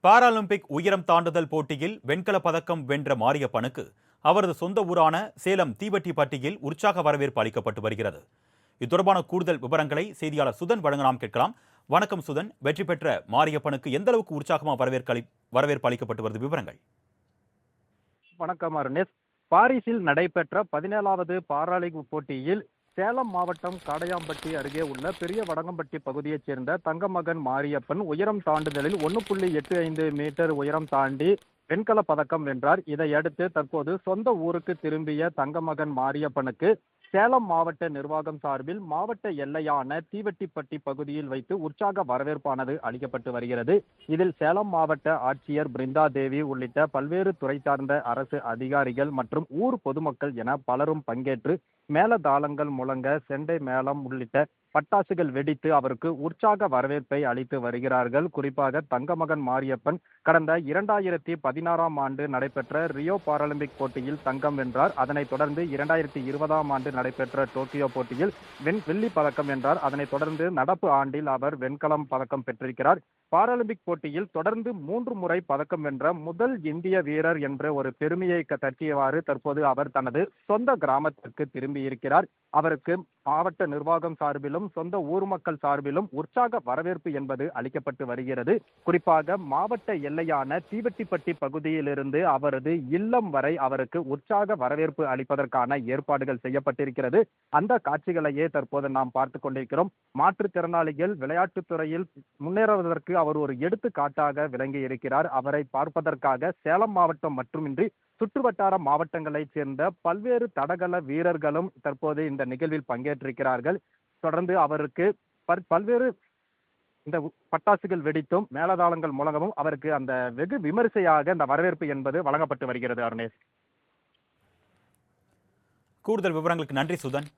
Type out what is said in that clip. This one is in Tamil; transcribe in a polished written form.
பாராலிம்பிக் உயரம் தாண்டுதல் போட்டியில் வெண்கலப் பதக்கம் வென்ற மாரியப்பனுக்கு அவரது சொந்த ஊரான சேலம் தீவட்டிப்பட்டியில் உற்சாக வரவேற்பு அளிக்கப்பட்டு வருகிறது. இது தொடர்பான கூடுதல் விவரங்களை செய்தியாளர் சுதன் வழங்க நாம் கேட்கலாம். வணக்கம் சுதன், வெற்றி பெற்ற மாரியப்பனுக்கு எந்த அளவுக்கு உற்சாகமாக வரவேற்பு அளிக்கப்பட்டு வருது, விவரங்கள்? வணக்கம் அருணேஷ். பாரிஸில் நடைபெற்ற 17வது பாராலிம்பிக் போட்டியில் சேலம் மாவட்டம் காடையாம்பட்டி அருகே உள்ள பெரிய வடங்கம்பட்டி பகுதியைச் சேர்ந்த தங்கமகன் மாரியப்பன் உயரம் தாண்டுதலில் 1.85 மீட்டர் உயரம் தாண்டி வெண்கல பதக்கம் வென்றார். இதையடுத்து தற்போது சொந்த ஊருக்கு திரும்பிய தங்கமகன் மாரியப்பனுக்கு சேலம் மாவட்ட நிர்வாகம் சார்பில் மாவட்ட எல்லையான தீவட்டிப்பட்டி பகுதியில் வைத்து உற்சாக வரவேற்பானது அளிக்கப்பட்டு வருகிறது. இதில் சேலம் மாவட்ட ஆட்சியர் பிருந்தா தேவி உள்ளிட்ட பல்வேறு துறை சார்ந்த அரசு அதிகாரிகள் மற்றும் ஊர் பொதுமக்கள் என பலரும் பங்கேற்று மேளதாளங்கள் முழங்க செண்டை மேளம் உள்ளிட்ட பட்டாசுகள் வெடித்து அவருக்கு உற்சாக வரவேற்பை அளித்து வருகிறார்கள். குறிப்பாக தங்கமகன் மாரியப்பன் கடந்த 2016ஆம் ஆண்டு நடைபெற்ற ரியோ பாராலிம்பிக் போட்டியில் தங்கம் வென்றார். அதனைத் தொடர்ந்து 2020ஆம் ஆண்டு நடைபெற்ற டோக்கியோ போட்டியில் வெள்ளி பதக்கம் வென்றார். அதனைத் தொடர்ந்து நடப்பு ஆண்டில் அவர் வெண்கலம் பதக்கம் பெற்றிருக்கிறார். பாராலிம்பிக் போட்டியில் தொடர்ந்து 3 முறை பதக்கம் வென்ற முதல் இந்திய வீரர் என்ற ஒரு பெருமையை தட்டியவாறு தற்போது அவர் தனது சொந்த கிராமத்திற்கு திரும்பியிருக்கிறார். அவருக்கு மாவட்ட நிர்வாகம் சார்பிலும் சொந்த ஊர் மக்கள் சார்பிலும் உற்சாக வரவேற்பு என்பது அளிக்கப்பட்டு வருகிறது. குறிப்பாக மாவட்ட எல்லையான தீவட்டிப்பட்டி பகுதியிலிருந்து அவரது இல்லம் வரை அவருக்கு உற்சாக வரவேற்பு அளிப்பதற்கான ஏற்பாடுகள் செய்யப்பட்டிருக்கிறது. அந்த காட்சிகளையே தற்போது நாம் பார்த்து கொண்டிருக்கிறோம். மாற்றுத்திறனாளிகள் விளையாட்டுத் துறையில் முன்னேறுவதற்கு அவர் ஒரு எடுத்துக்காட்டாக விளங்கி இருக்கிறார். அவரை பார்ப்பதற்காக சேலம் மாவட்டம் மட்டுமின்றி சுற்றுவட்டார மாவட்டங்களைச் சேர்ந்த பல்வேறு தடகள வீரர்களும் தற்போது இந்த நிகழ்வில் பங்கேற்றிருக்கிறார்கள். தொடர்ந்து அவருக்கு பல்வேறு இந்த பட்டாசுகள் வெடித்தும் மேளதாளங்கள் முழங்கவும் அவருக்கு அந்த வெகு விமரிசையாக இந்த வரவேற்பு என்பது வழங்கப்பட்டு வருகிறது. அருணேஷ், கூடுதல் விவரங்களுக்கு நன்றி சுதன்.